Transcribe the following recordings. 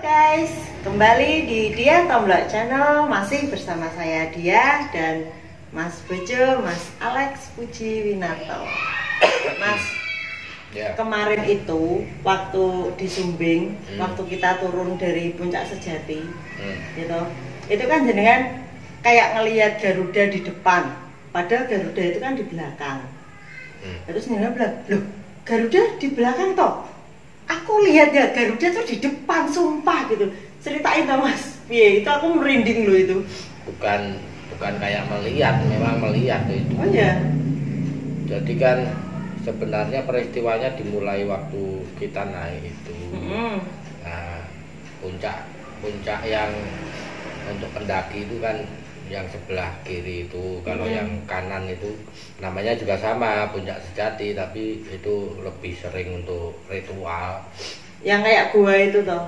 guys, kembali di Dia Tomblok Channel, masih bersama saya Dia dan Mas Bojo, Mas Alex Puji Winarto. Mas, kemarin itu waktu di Sumbing, waktu kita turun dari Puncak Sejati, gitu, itu kan jenengan kayak ngelihat Garuda di depan, padahal Garuda itu kan di belakang. Terus jenengan bilang, loh Garuda di belakang toh? Aku lihat ya Garuda tuh di depan, sumpah gitu. Ceritain dong Mas, piye itu aku merinding loh itu. Bukan kayak melihat, memang melihat itu. Oh ya. Jadi kan sebenarnya peristiwanya dimulai waktu kita naik itu. Nah, puncak yang untuk pendaki itu kan yang sebelah kiri itu, kalau yang kanan itu namanya juga sama, Puncak Sejati, tapi itu lebih sering untuk ritual. Yang kayak gua itu toh.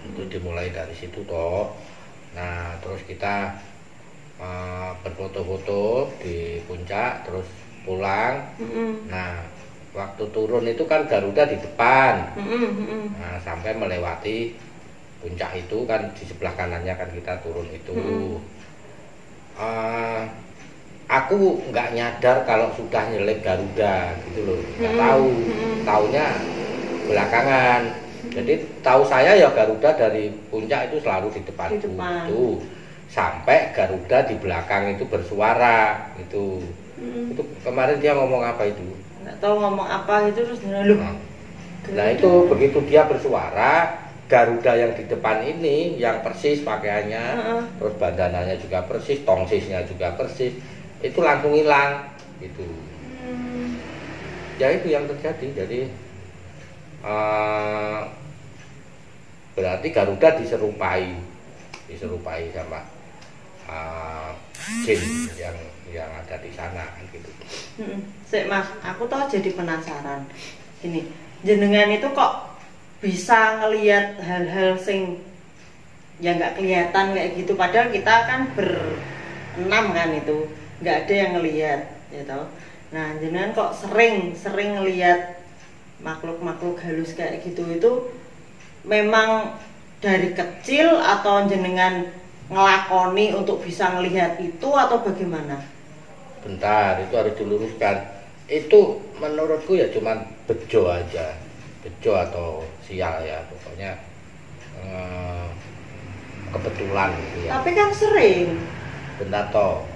Itu dimulai dari situ toh. Nah, terus kita berfoto-foto di puncak, terus pulang. Nah, waktu turun itu kan Garuda di depan. Nah, sampai melewati puncak itu kan di sebelah kanannya kan kita turun itu. Aku nggak nyadar kalau sudah nyelip Garuda gitu loh, nggak tahu, taunya belakangan. Jadi tahu saya ya Garuda dari puncak itu selalu di depan. Itu sampai Garuda di belakang itu bersuara itu. Itu kemarin dia ngomong apa itu? Nggak tahu ngomong apa itu, terus lu. Nah itu begitu dia bersuara, Garuda yang di depan ini yang persis pakaiannya, terus bandananya juga persis, tongsisnya juga persis, itu langsung hilang gitu. Ya itu yang terjadi. Jadi berarti Garuda diserupai sama jin yang ada di sana kan gitu. Sik Mas, aku tuh jadi penasaran. Ini jenengan itu kok bisa ngelihat hal-hal sing yang nggak kelihatan kayak gitu, padahal kita kan berenam kan, itu nggak ada yang ngelihat ya toh. Nah jenengan kok sering ngelihat makhluk halus kayak gitu, itu memang dari kecil atau jenengan ngelakoni untuk bisa ngelihat itu atau bagaimana? Bentar, itu harus diluruskan. Itu menurutku ya cuman bejo aja, bejo atau sial ya, pokoknya kebetulan gitu ya. Tapi kan sering. Bentar toh,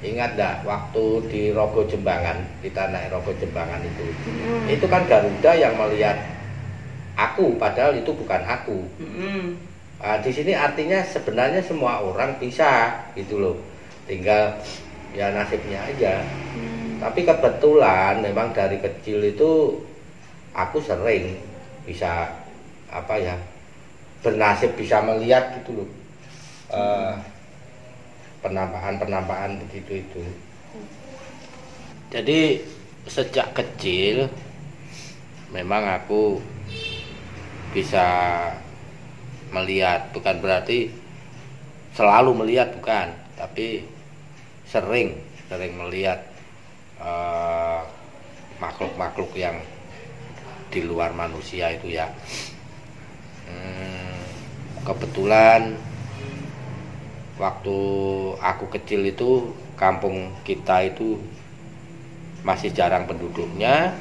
ingat enggak waktu di Rogo Jembangan, kita naik Rogo Jembangan itu kan Garuda yang melihat aku, padahal itu bukan aku. Nah, di sini artinya sebenarnya semua orang bisa gitu loh, tinggal ya nasibnya aja. Tapi kebetulan memang dari kecil itu aku sering bisa bernasib bisa melihat gitu loh, penampakan begitu itu. Jadi sejak kecil memang aku bisa melihat, bukan berarti selalu melihat, bukan, tapi sering melihat makhluk-makhluk yang di luar manusia itu ya. Kebetulan waktu aku kecil itu kampung kita itu masih jarang penduduknya,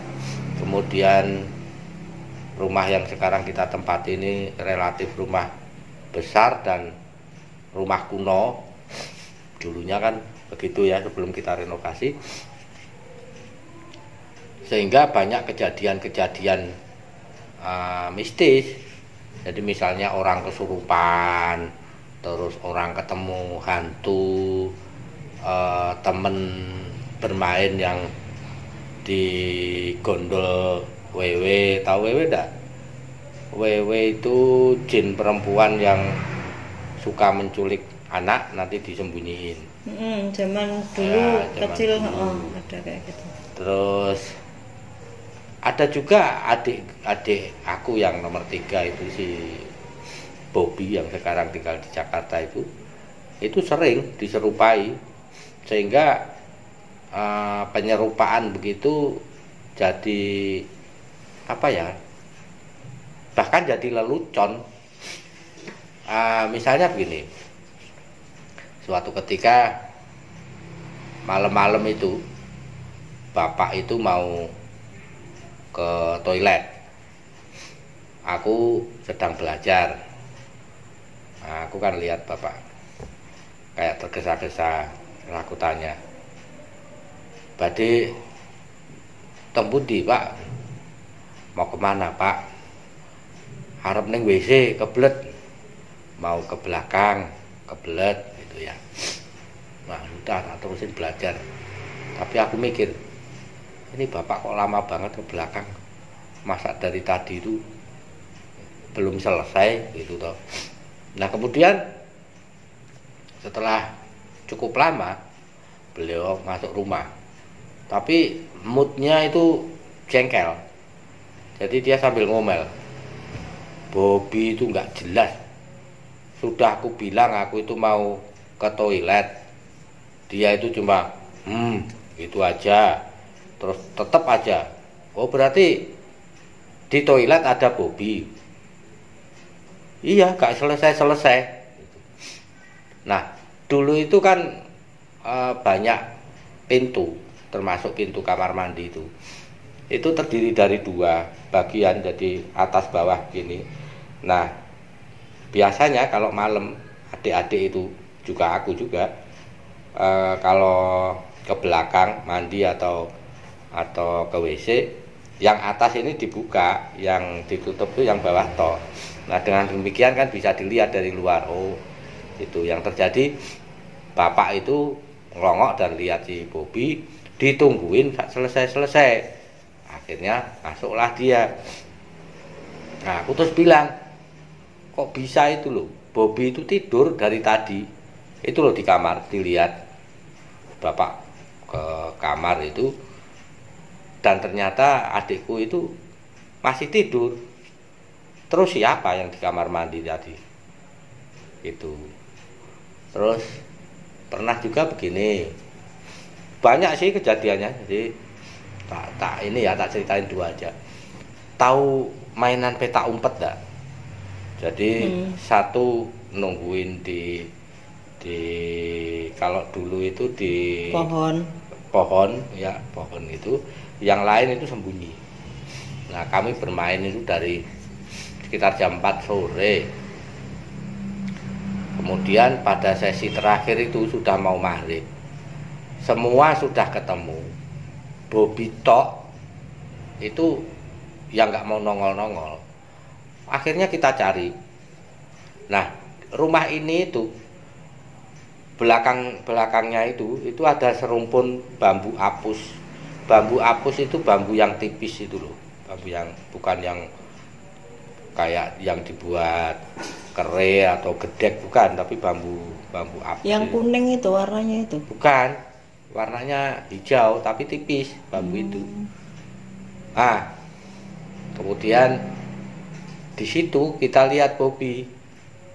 kemudian rumah yang sekarang kita tempati ini relatif rumah besar dan rumah kuno, dulunya kan begitu ya sebelum kita renovasi, sehingga banyak kejadian-kejadian mistis. Jadi misalnya orang kesurupan, terus orang ketemu hantu, temen bermain yang di gondol wewe. Tahu wewe enggak? Wewe itu jin perempuan yang suka menculik anak nanti disembunyiin. Zaman dulu ya, kecil ada kayak gitu. Terus ada juga adik aku yang nomor 3 itu, si Bobby yang sekarang tinggal di Jakarta itu sering diserupai, sehingga penyerupaan begitu jadi bahkan jadi lelucon Misalnya begini, suatu ketika malam-malam itu bapak itu mau ke toilet, aku sedang belajar. Nah, aku kan lihat bapak kayak tergesa-gesa. Aku tanya, badhe tempundi Pak? Mau kemana Pak? Harap neng WC kebelet, mau ke belakang kebelet gitu ya. Nah udah tak terusin belajar. Tapi aku mikir, ini bapak kok lama banget ke belakang, masa dari tadi itu belum selesai gitu toh. Nah kemudian setelah cukup lama beliau masuk rumah, tapi moodnya itu jengkel. Jadi dia sambil ngomel, Bobby itu nggak jelas. Sudah aku bilang aku itu mau ke toilet, dia itu cuma itu aja, terus tetap aja. Oh berarti di toilet ada Bobby. Iya, gak selesai. Nah dulu itu kan banyak pintu, termasuk pintu kamar mandi itu terdiri dari 2 bagian, jadi atas bawah gini. Nah biasanya kalau malam adik-adik itu juga aku juga kalau ke belakang mandi atau ke WC, yang atas ini dibuka, yang ditutup itu yang bawah toh. Nah dengan demikian kan bisa dilihat dari luar, oh itu yang terjadi. Bapak itu ngelongok dan lihat si Bobby, ditungguin gak selesai. Akhirnya masuklah dia. Nah aku terus bilang, kok bisa itu loh, Bobby itu tidur dari tadi itu loh di kamar. Dilihat bapak ke kamar itu, dan ternyata adikku itu masih tidur. Terus siapa yang di kamar mandi tadi itu? Terus pernah juga begini, banyak sih kejadiannya. Jadi tak ceritain 2 aja. Tahu mainan petak umpet enggak? Jadi satu nungguin di kalau dulu itu di pohon ya, pohon itu, yang lain itu sembunyi. Nah kami bermain itu dari sekitar jam 4 sore. Kemudian pada sesi terakhir itu sudah mau maghrib, semua sudah ketemu. Bobby tok itu yang nggak mau nongol. Akhirnya kita cari. Nah rumah ini itu belakangnya itu ada serumpun bambu apus. Bambu apus itu bambu yang tipis itu loh, bambu yang bukan yang kayak yang dibuat kere atau gedek, bukan, tapi bambu apus. Yang kuning itu warnanya itu? Bukan, warnanya hijau tapi tipis bambu itu. Ah, kemudian di situ kita lihat Bobby.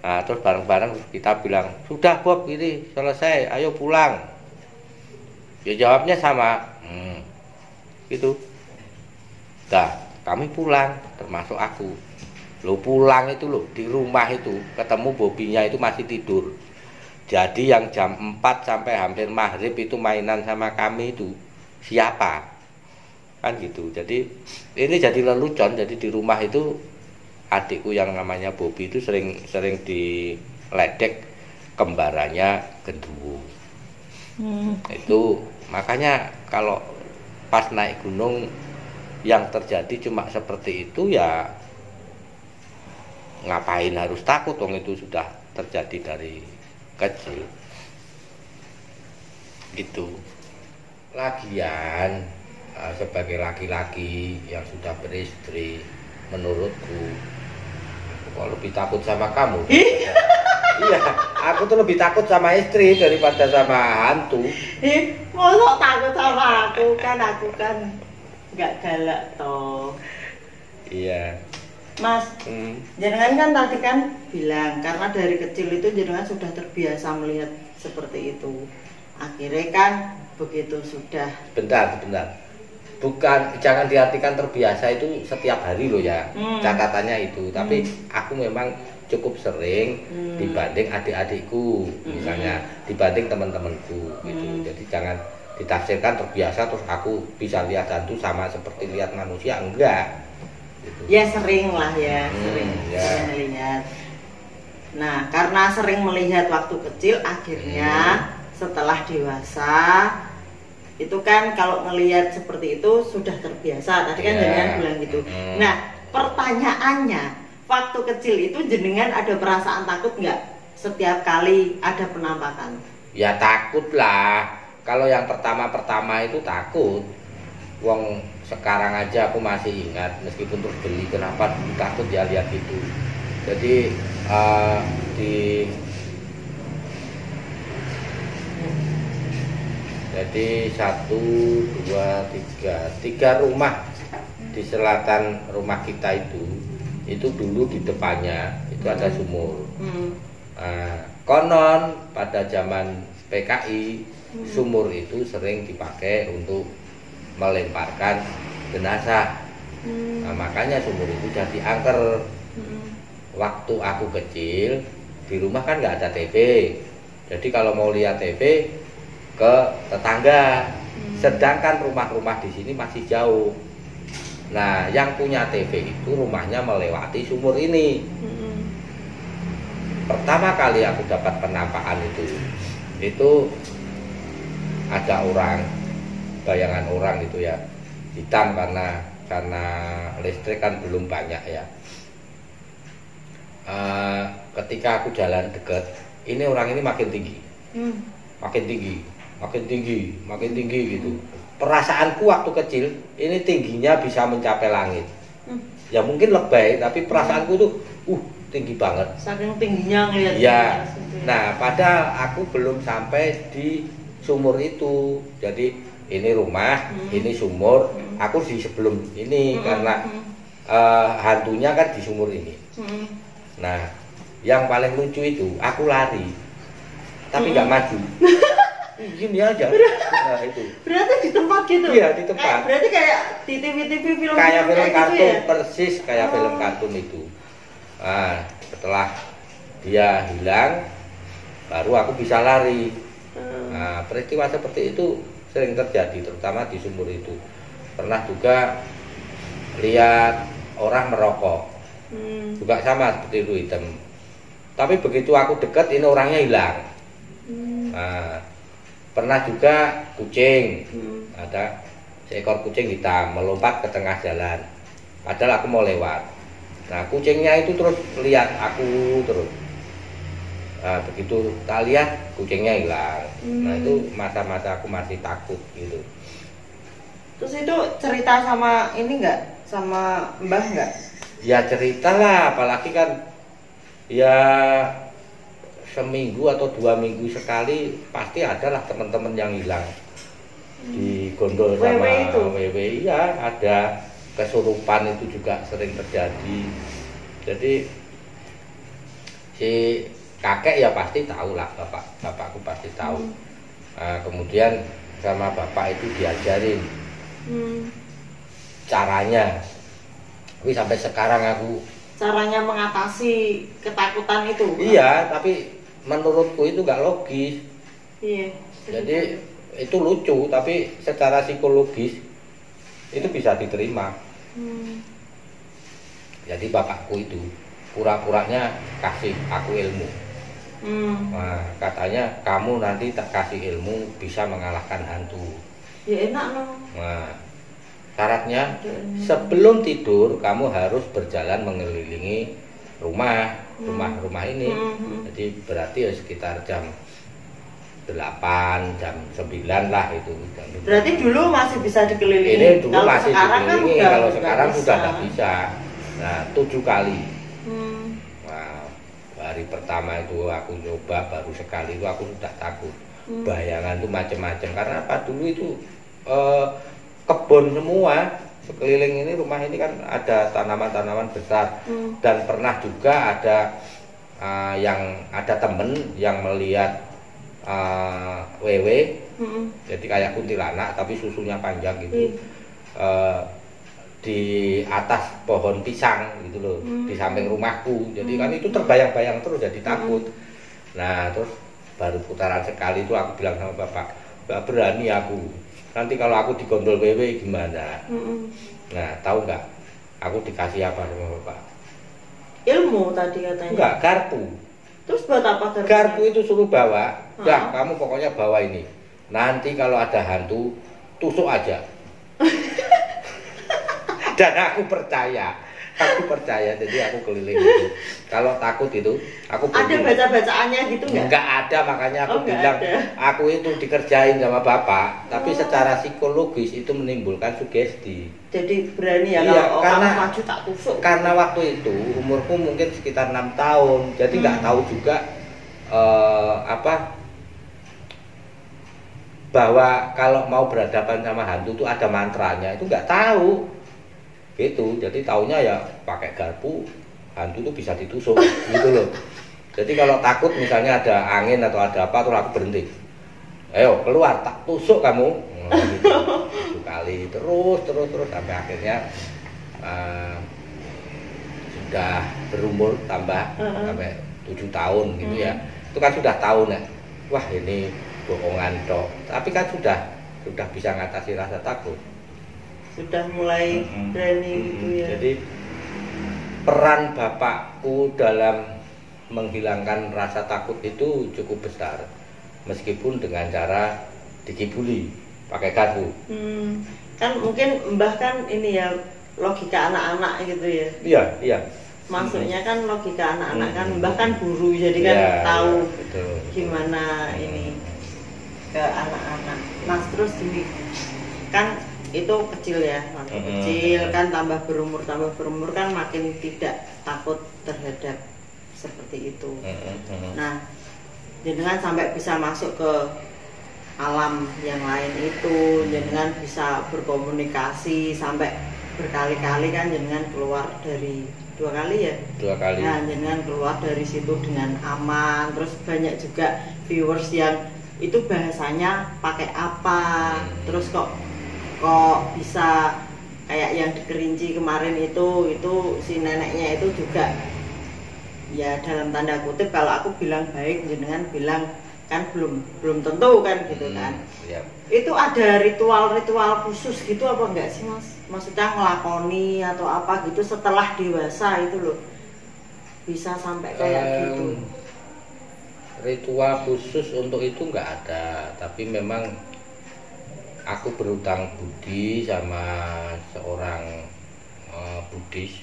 Nah, terus bareng-bareng kita bilang, sudah Bob, ini selesai, ayo pulang. Ya jawabnya sama, gitu. Nah, kami pulang, termasuk aku. Lo pulang itu loh, di rumah itu ketemu Bobby-nya itu masih tidur. Jadi yang jam 4 sampai hampir maghrib itu mainan sama kami itu siapa? Kan gitu. Jadi ini jadi lelucon. Jadi di rumah itu adikku yang namanya Bobby itu sering diledek kembarannya genderuwo. Itu makanya kalau pas naik gunung yang terjadi cuma seperti itu, ya ngapain harus takut, dong itu sudah terjadi dari kecil gitu. Lagian sebagai laki-laki yang sudah beristri, menurutku aku kok lebih takut sama kamu. Iya, aku tuh lebih takut sama istri daripada sama hantu. Masa takut sama aku kan nggak galak toh. Iya. Mas, jenengan kan tadi kan bilang karena dari kecil itu jenengan sudah terbiasa melihat seperti itu. Akhirnya kan begitu sudah. Bentar. Bukan, jangan diartikan terbiasa itu setiap hari loh ya. Catatannya itu. Tapi aku memang cukup sering dibanding adik-adikku misalnya, dibanding teman-temanku gitu. Jadi jangan ditafsirkan terbiasa terus aku bisa lihat hantu sama seperti lihat manusia, enggak gitu. Ya sering lah ya, sering melihat. Nah karena sering melihat waktu kecil, akhirnya setelah dewasa itu kan kalau ngelihat seperti itu sudah terbiasa. Tadi kan jenengan bilang gitu. Nah pertanyaannya, waktu kecil itu jenengan ada perasaan takut nggak setiap kali ada penampakan? Ya takut lah. Kalau yang pertama-pertama itu takut. Wong sekarang aja aku masih ingat, meskipun terus beli, kenapa takut ya lihat itu. Jadi jadi 1, 2, 3 rumah di selatan rumah kita itu dulu di depannya itu ada sumur. Konon pada zaman PKI sumur itu sering dipakai untuk melemparkan jenazah. Nah, makanya sumur itu jadi angker. Waktu aku kecil di rumah kan nggak ada TV, jadi kalau mau lihat TV ke tetangga. Sedangkan rumah-rumah di sini masih jauh. Nah, yang punya TV itu rumahnya melewati sumur ini. Pertama kali aku dapat penampakan itu ada orang, bayangan orang gitu ya, hitam karena listrik kan belum banyak ya. Ketika aku jalan dekat, ini orang ini makin tinggi, makin tinggi gitu. Perasaanku waktu kecil ini tingginya bisa mencapai langit. Ya mungkin lebay, tapi perasaanku tuh tinggi banget. Saking tingginya ngeliat. Ya. Nah, padahal aku belum sampai di sumur itu. Jadi ini rumah, ini sumur. Aku di sebelum ini karena hantunya kan di sumur ini. Nah, yang paling lucu itu aku lari, tapi nggak maju. Gini aja. Nah, itu. Berarti di tempat gitu? Iya, di tempat. Berarti kayak di TV-TV film kayak film kartun gitu ya? Persis kayak film kartun itu. Nah, setelah dia hilang, baru aku bisa lari. Nah, peristiwa seperti itu sering terjadi, terutama di sumur itu. Pernah juga lihat orang merokok, juga sama seperti itu, hitam. Tapi begitu aku dekat, ini orangnya hilang. Nah, pernah juga kucing, ada seekor kucing hitam melompat ke tengah jalan, padahal aku mau lewat. Nah, kucingnya itu terus lihat aku terus. Nah, begitu tak lihat, kucingnya hilang. Nah, itu masa-masa aku masih takut gitu. Terus itu cerita sama ini enggak? Sama Mbah enggak? Ya cerita lah, apalagi kan ya seminggu atau 2 minggu sekali pasti adalah teman-teman yang hilang di gondol sama WW. Ya ada, kesurupan itu juga sering terjadi. Jadi si kakek ya pasti tahu lah, bapakku pasti tahu. Nah, kemudian sama bapak itu diajarin caranya. Tapi sampai sekarang aku caranya mengatasi ketakutan itu. Iya, tapi menurutku itu nggak logis. Iya. Jadi itu lucu, tapi secara psikologis itu bisa diterima. Jadi bapakku itu pura-puranya kasih aku ilmu. Nah, katanya kamu nanti tak kasih ilmu bisa mengalahkan hantu. Ya enak loh. Nah, syaratnya sebelum tidur kamu harus berjalan mengelilingi rumah ini. Jadi berarti ya sekitar jam 8, jam 9 lah itu. Berarti dulu masih bisa dikelilingi. Ini dulu kalau masih dikelilingi, kan kalau sekarang sudah tidak bisa. Nah, 7 kali. Nah, hari pertama itu aku nyoba, baru sekali itu aku sudah takut. Bayangan itu macam-macam. Karena apa, dulu itu kebun semua. Sekeliling ini, rumah ini kan ada tanaman-tanaman besar. Dan pernah juga ada temen yang melihat wewe, jadi kayak kuntilanak tapi susunya panjang gitu. di atas pohon pisang gitu loh, di samping rumahku. Jadi kan itu terbayang-bayang terus, jadi takut. Nah terus baru putaran sekali itu aku bilang sama bapak, nggak berani aku, nanti kalau aku digondol wewe gimana. Nah tahu nggak aku dikasih apa sama bapak? Ilmu tadi katanya. Enggak, garpu. Terus buat apa garpu? Garpu itu suruh bawa, udah kamu pokoknya bawa ini, nanti kalau ada hantu tusuk aja. Dan aku percaya, jadi aku keliling itu. Kalau takut itu, aku ada baca-bacaannya gitu nggak? Nggak ada, makanya aku bilang aku itu dikerjain sama bapak, tapi secara psikologis itu menimbulkan sugesti. Jadi berani ya, kalau karena kamu maju tak tusuk. Karena waktu itu umurku mungkin sekitar 6 tahun, jadi nggak tahu juga bahwa kalau mau berhadapan sama hantu itu ada mantranya, itu nggak tahu gitu. Jadi taunya ya pakai garpu, hantu itu bisa ditusuk gitu loh. Jadi kalau takut misalnya ada angin atau ada apa, terus aku berhenti, ayo keluar tak tusuk kamu. Gitu. 7 kali terus sampai akhirnya sudah berumur tambah sampai 7 tahun gitu ya. Itu kan sudah tahu nih, wah ini bohongan toh, tapi kan sudah bisa ngatasi rasa takut, sudah mulai berani gitu ya. Jadi peran bapakku dalam menghilangkan rasa takut itu cukup besar, meskipun dengan cara dikibuli pakai garpu. Kan mungkin Mbah kan ini ya logika anak-anak gitu ya. Iya. Maksudnya kan logika anak-anak kan Mbah kan guru, jadi kan tahu gimana ini ke anak-anak. Mas terus gini, kan itu kecil ya, waktu kecil kan tambah berumur kan makin tidak takut terhadap seperti itu. Nah, jenengan sampai bisa masuk ke alam yang lain itu, jenengan bisa berkomunikasi sampai berkali-kali kan, jenengan keluar dari 2 kali ya? 2 kali. Nah, jenengan keluar dari situ dengan aman. Terus banyak juga viewers yang itu bahasanya pakai apa, terus kok bisa kayak yang di Kerinci kemarin itu si neneknya itu juga ya dalam tanda kutip, kalau aku bilang baik, jenengan bilang kan belum tentu kan gitu kan. Itu ada ritual khusus gitu apa enggak sih Mas? Maksudnya ngelakoni atau apa gitu setelah dewasa itu loh, bisa sampai kayak gitu. Ritual khusus untuk itu enggak ada, tapi memang aku berutang budi sama seorang Buddhis.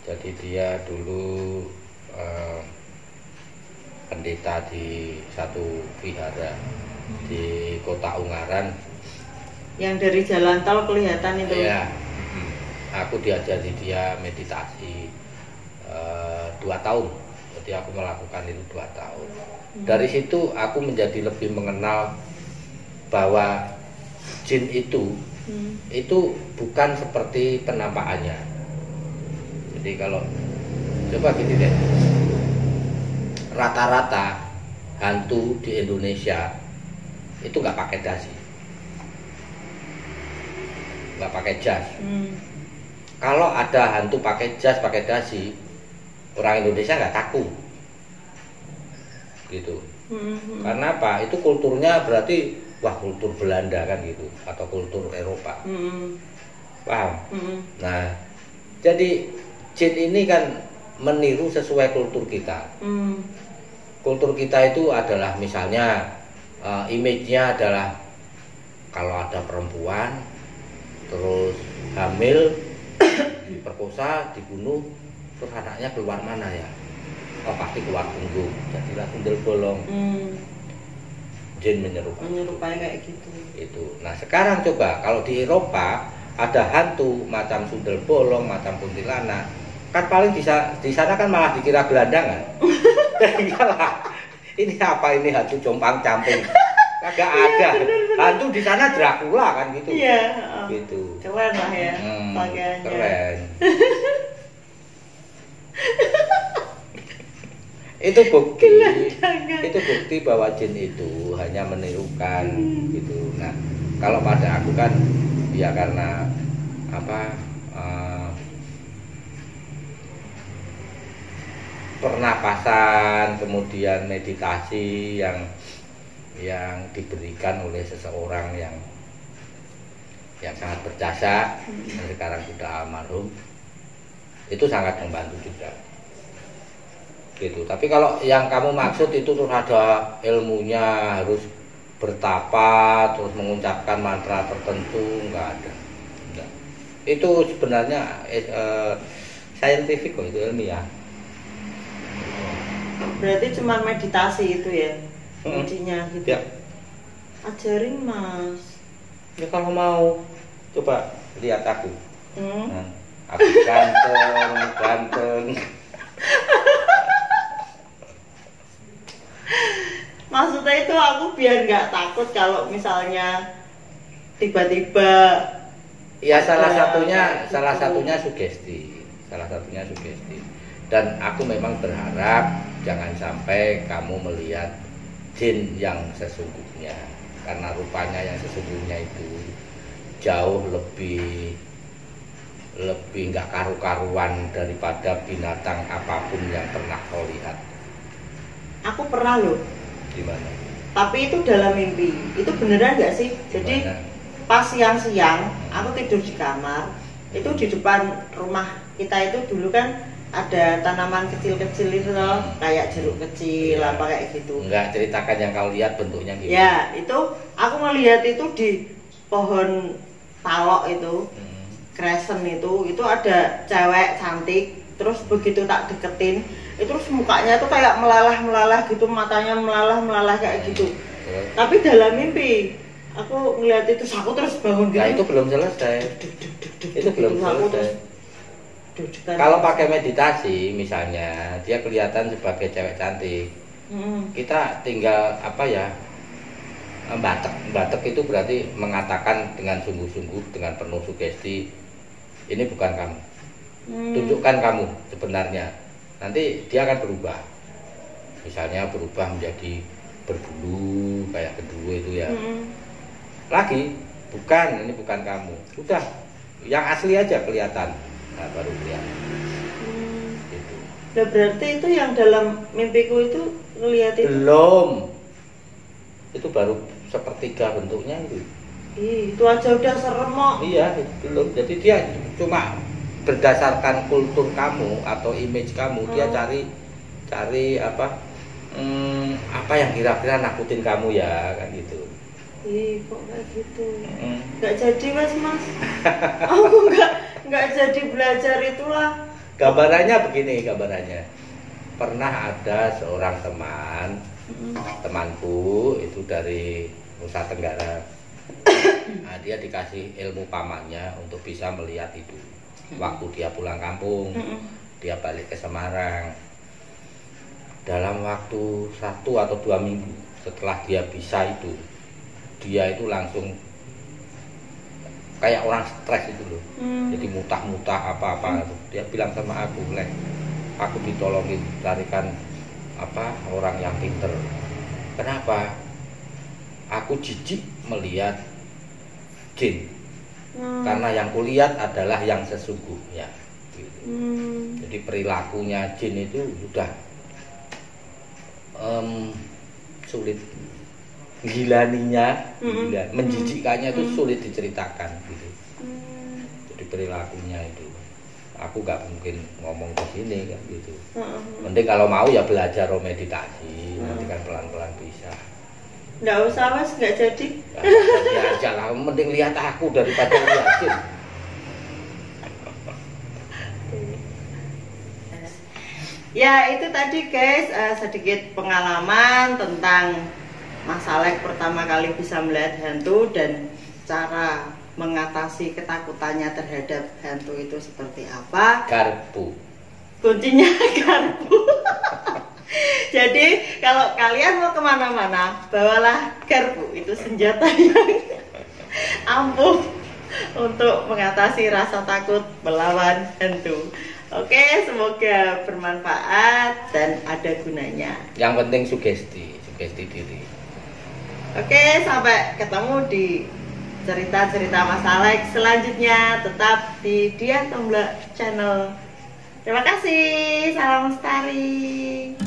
Jadi dia dulu pendeta di satu vihara di Kota Ungaran. Yang dari jalan tol kelihatan itu. Iya. Aku diajari dia meditasi 2 tahun. Jadi aku melakukan itu 2 tahun. Dari situ aku menjadi lebih mengenal bahwa jin itu bukan seperti penampakannya. Jadi kalau coba gini deh, rata-rata hantu di Indonesia itu nggak pakai dasi, nggak pakai jas. Kalau ada hantu pakai jas, pakai dasi, orang Indonesia nggak takut gitu. Karena apa? Itu kulturnya berarti wah kultur Belanda kan gitu, atau kultur Eropa. Paham? Nah, jadi jin ini kan meniru sesuai kultur kita. Kultur kita itu adalah misalnya image-nya adalah kalau ada perempuan terus hamil, diperkosa, dibunuh, terus anaknya keluar mana ya? Oh pasti keluar punggung, jadilah sundel bolong. Jin menyerupai kayak gitu. Itu. Nah sekarang coba kalau di Eropa ada hantu macam sundel bolong, macam kuntilanak, kan paling di sana kan malah dikira gelandangan. Iyalah, ini apa ini hantu compang camping? Kagak ada. Hantu di sana Dracula kan gitu. Iya. Gitu. Keren lah ya pakaiannya. Keren. Itu bukti bahwa jin itu hanya menirukan gitu. Nah kalau pada aku kan ya karena apa pengawasan, kemudian meditasi yang diberikan oleh seseorang yang sangat berjasa, yang sekarang sudah almarhum, itu sangat membantu juga. Gitu. Tapi kalau yang kamu maksud itu terus ada ilmunya, harus bertapa, terus mengucapkan mantra tertentu, enggak ada. Enggak. Itu sebenarnya scientific kok, itu ilmiah. Berarti cuma meditasi itu ya, kuncinya gitu. Ya. Ajarin Mas. Ya kalau mau, coba lihat aku. Nah, aku ganteng. Maksudnya itu aku biar nggak takut kalau misalnya tiba-tiba. Ya salah satunya sugesti. Dan aku memang berharap jangan sampai kamu melihat jin yang sesungguhnya, karena rupanya yang sesungguhnya itu jauh lebih nggak karu-karuan daripada binatang apapun yang pernah kau lihat. Aku pernah loh. Gimana? Tapi itu dalam mimpi. Itu beneran nggak sih? Gimana? Jadi pas siang-siang aku tidur di kamar, itu di depan rumah kita itu dulu kan ada tanaman kecil-kecil itu loh, kayak jeruk kecil apa kayak gitu. Enggak, ceritakan yang kau lihat bentuknya gimana? Ya, itu aku melihat itu di pohon talok itu, kresen itu ada cewek cantik. Terus begitu tak deketin, itu terus mukanya tuh kayak melalah gitu, matanya melalah kayak gitu. Tapi dalam mimpi aku ngeliat itu, aku terus bangun gitu. Nah, itu belum selesai. Itu belum selesai. Kalau pakai meditasi misalnya, dia kelihatan sebagai cewek cantik. Kita tinggal batek itu berarti mengatakan dengan sungguh-sungguh, dengan penuh sugesti, ini bukan kamu. Tunjukkan kamu sebenarnya. Nanti dia akan berubah. Misalnya berubah menjadi berbulu kayak kedua itu ya. Lagi, ini bukan kamu. Sudah, yang asli aja kelihatan. Nah, baru kelihatan. Gitu. Nah, berarti itu yang dalam mimpiku itu ngelihat itu. Belum. Itu baru sepertiga bentuknya itu. Itu aja udah serem kok. Iya, belum. Jadi dia cuma berdasarkan kultur kamu atau image kamu, dia cari apa yang kira-kira nakutin kamu ya, kan gitu. Kok kayak gitu. Nggak jadi mas. Aku nggak jadi belajar itulah. Gambarannya begini, pernah ada seorang temanku itu dari Nusa Tenggara. Nah, dia dikasih ilmu pamannya untuk bisa melihat itu. Waktu dia pulang kampung, dia balik ke Semarang. Dalam waktu 1 atau 2 minggu setelah dia bisa itu, dia itu langsung kayak orang stres itu loh. Jadi mutah-mutah apa-apa. Dia bilang sama aku, aku ditolongin carikan orang yang pinter. Kenapa? Aku jijik melihat jin. Karena yang kulihat adalah yang sesungguhnya gitu. Jadi perilakunya jin itu sudah sulit, menjijikkannya itu sulit diceritakan gitu. Jadi perilakunya itu aku gak mungkin ngomong ke sini kan gitu. Mending kalau mau ya belajar meditasi, nanti kan pelan-pelan bisa. Nggak usah mas, nggak jadi. Ya aja lah, mending lihat aku daripada lihat jin. Ya itu tadi guys, sedikit pengalaman tentang Mas Alex pertama kali bisa melihat hantu dan cara mengatasi ketakutannya terhadap hantu itu seperti apa. Garpu. Kuncinya garpu. Jadi kalau kalian mau kemana-mana, bawalah garpu, itu senjata yang ampuh untuk mengatasi rasa takut melawan hantu. Oke, semoga bermanfaat dan ada gunanya. Yang penting sugesti diri. Oke, sampai ketemu di cerita-cerita Mas Alex selanjutnya. Tetap di Dian Tumblr Channel. Terima kasih, salam lestari.